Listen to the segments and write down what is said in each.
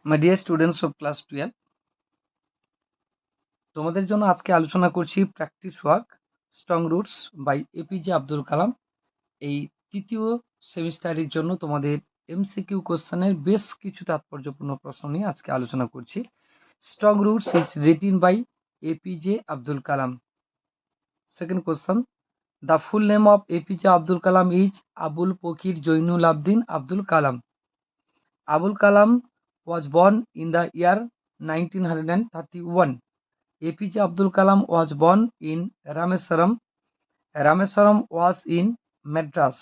My dear students of class 12, তোমাদের জন্য আজকে আলোচনা করছি practice work strong roots by APJ Abdul Kalam. এই তৃতীয় সেমিস্টারের জন্য তোমাদের এমসিকিউ কোশ্চেনের বেশ কিছু তাৎপর্যপূর্ণ প্রশ্ন নিয়ে আজকে আলোচনা করছি। Strong roots is written by APJ Abdul Kalam. Second question, the full name of APJ Abdul Kalam is Abul Pakir Jainul Abdeen Abdul Kalam. Abul Kalam was born in the year 1931. APJ Abdul Kalam was born in Rameswaram. Rameswaram was in Madras.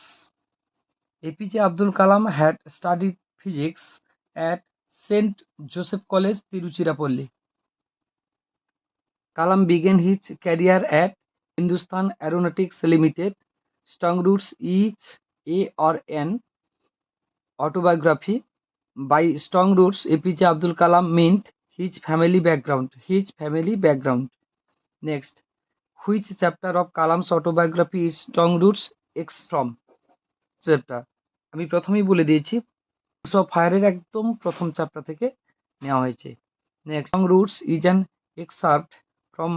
APJ Abdul Kalam had studied physics at St. Joseph College, Tiruchirappalli. Kalam began his career at Hindustan Aeronautics Limited. Strong roots is A or N. Autobiography. By strong roots, APJ Abdul Kalam meant his family background. Next, which chapter of Kalam's autobiography is strong roots X from? Chapter আমি প্রথমেই বলে দিয়েছি, wings of ফায়ারের একদম প্রথম chapter থেকে নেওয়া হয়েছে। Next, strong roots is an excerpt from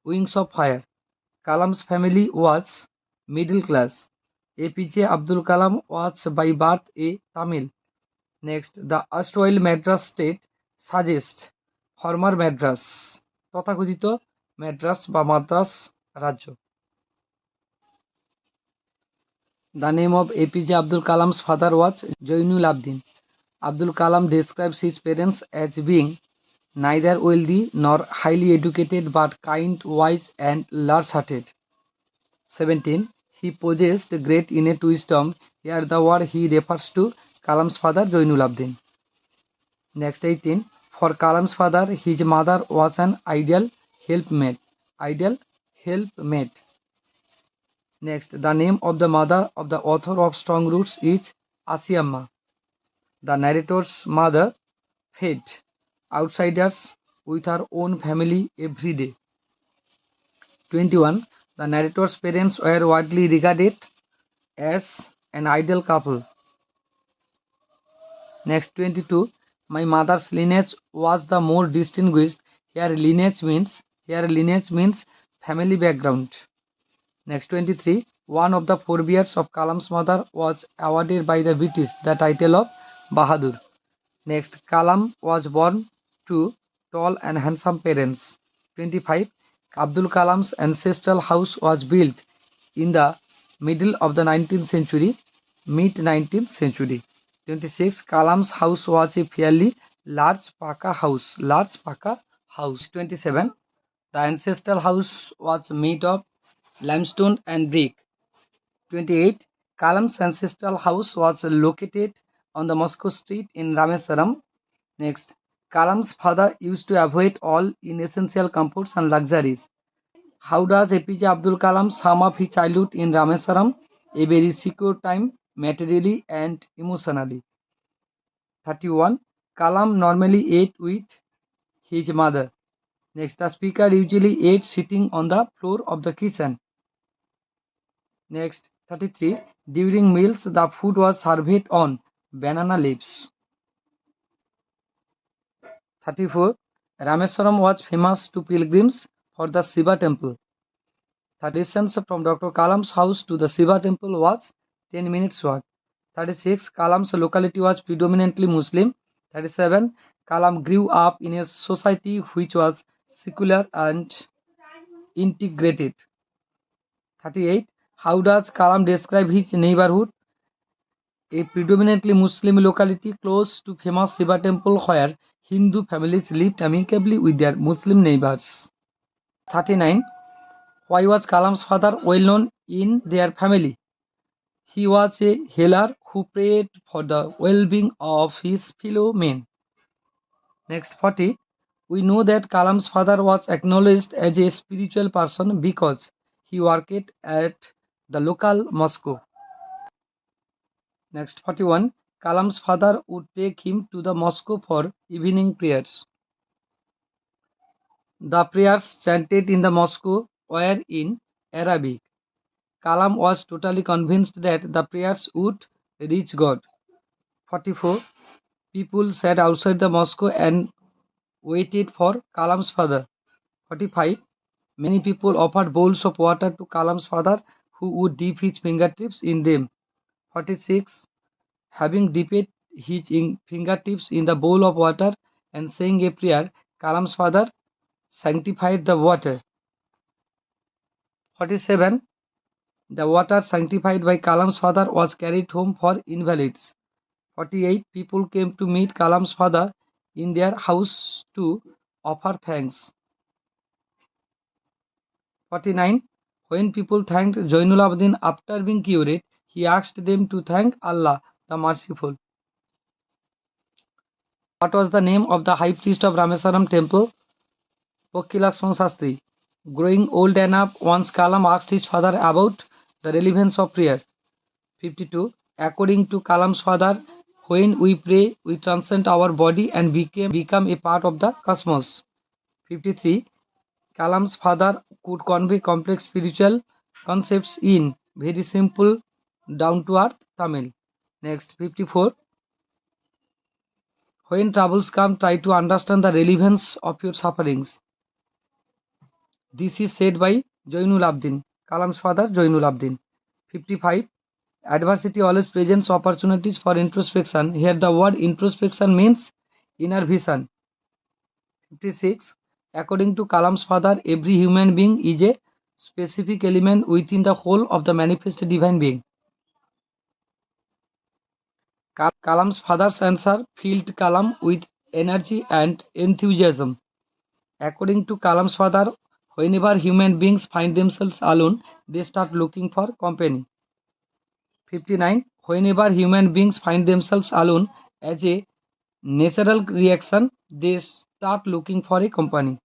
wings of fire. Kalam's family was middle class. APJ Abdul Kalam was by birth a Tamil. Next, the erstwhile Madras state suggests former Madras, তথাকথিত ম্যাড্রাস বা মাদ্রাস রাজ্য। The name of APJ Abdul Kalam's father was Jainul Abdin. Abdul Kalam describes his parents as being neither wealthy nor highly educated but kind, wise and large-hearted. 17. He possessed great innate wisdom. Here the word he refers to Kalam's father Jainul Abdin. Next, 18. For Kalam's father, his mother was an ideal helpmate. Next, the name of the mother of the author of Strong Roots is Asiamma. The narrator's mother fed outsiders with her own family every day. 21. The narrator's parents were widely regarded as an ideal couple. Next, 22. My mother's lineage was the more distinguished. Here lineage means family background. Next, 23. One of the forebears of Kalam's mother was awarded by the British the title of Bahadur. Next, Kalam was born to tall and handsome parents. 25. Abdul Kalam's ancestral house was built in the middle of the mid-19th century. 26. Kalam's house was a fairly large Paka house. 27. The ancestral house was made of limestone and brick. 28. Kalam's ancestral house was located on the Moscow street in Rameswaram. Next, Kalam's father used to avoid all inessential comforts and luxuries. How does APJ Abdul Kalam sum up his childhood in Rameswaram? A very secure time, materially and emotionally. 31. Kalam normally ate with his mother. Next, the speaker usually ate sitting on the floor of the kitchen. Next, 33. During meals, the food was served on banana leaves. 34. Rameswaram was famous to pilgrims for the Shiva temple. The distance from Dr. Kalam's house to the Shiva temple was 10 minutes walk. 36. Kalam's locality was predominantly Muslim. 37. Kalam grew up in a society which was secular and integrated. 38. How does Kalam describe his neighborhood? A predominantly Muslim locality close to famous Shiva temple where Hindu families lived amicably with their Muslim neighbors. 39. Why was Kalam's father well known in their family? He was a healer who prayed for the well-being of his fellow men. Next, 40. We know that Kalam's father was acknowledged as a spiritual person because he worked at the local mosque. Next, 41. Kalam's father would take him to the mosque for evening prayers. The prayers chanted in the mosque were in Arabic. Kalam was totally convinced that the prayers would reach God. 44. people sat outside the mosque and waited for Kalam's father. 45. Many people offered bowls of water to Kalam's father, who would dip his fingertips in them. 46. Having dipped his fingertips in the bowl of water and saying a prayer, Kalam's father sanctified the water. 47. The water sanctified by Kalam's father was carried home for invalids. 48. People came to meet Kalam's father in their house to offer thanks. 49. When people thanked Jainul Abidin after being cured, he asked them to thank Allah, the Merciful. What was the name of the high priest of Rameswaram temple? Pokki Lakshman Shastri. Growing old enough, once Kalam asked his father about the relevance of prayer. 52. According to Kalam's father, when we pray, we transcend our body and become a part of the cosmos. 53. Kalam's father could convey complex spiritual concepts in very simple, down-to-earth Tamil. Next, 54. When troubles come, try to understand the relevance of your sufferings. This is said by Jainul Abidin, Kalam's father Jainul Abidin. 55. Adversity always presents opportunities for introspection. Here the word introspection means inner vision. 56. According to Kalam's father, every human being is a specific element within the whole of the manifest divine being. Kalam's father's answer filled Kalam with energy and enthusiasm. According to Kalam's father, whenever human beings find themselves alone, they start looking for company. 59. Whenever human beings find themselves alone, as a natural reaction, they start looking for a company.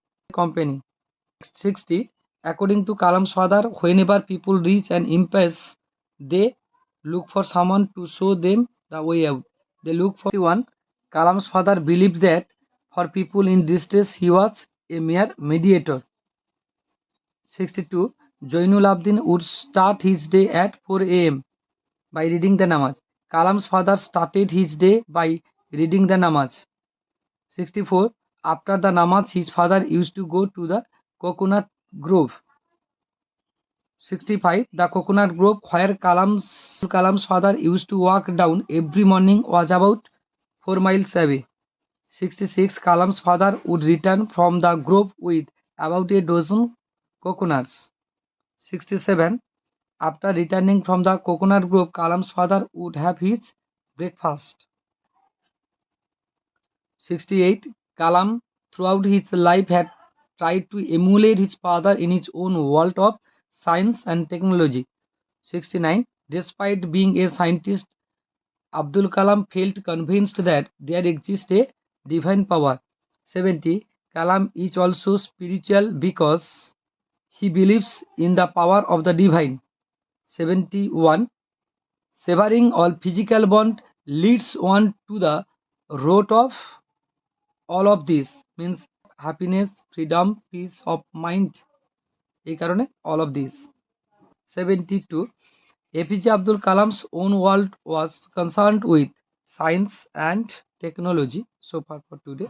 60. According to Kalam's father, whenever people reach an impasse, they look for someone to show them the way out. They look for one. Kalam's father believed that for people in distress, he was a mere mediator. 62. Jainul Abidin would start his day at 4 a.m. by reading the namaz. Kalam's father started his day by reading the namaz. 64. After the namaz, his father used to go to the coconut grove. 65. The coconut grove where Kalam's father used to walk down every morning was about 4 miles away. 66. Kalam's father would return from the grove with about a dozen coconuts. 67. After returning from the coconut grove, Kalam's father would have his breakfast. 68. Kalam throughout his life had tried to emulate his father in his own world of science and technology. 69. Despite being a scientist, Abdul Kalam felt convinced that there exists a divine power. 70. Kalam is also spiritual because he believes in the power of the divine. 71. Severing all physical bond leads one to the root of all of this, means happiness, freedom, peace of mind. এই কারণে all of this. 72. APJ Abdul Kalam's own world was concerned with science and technology. So far for today.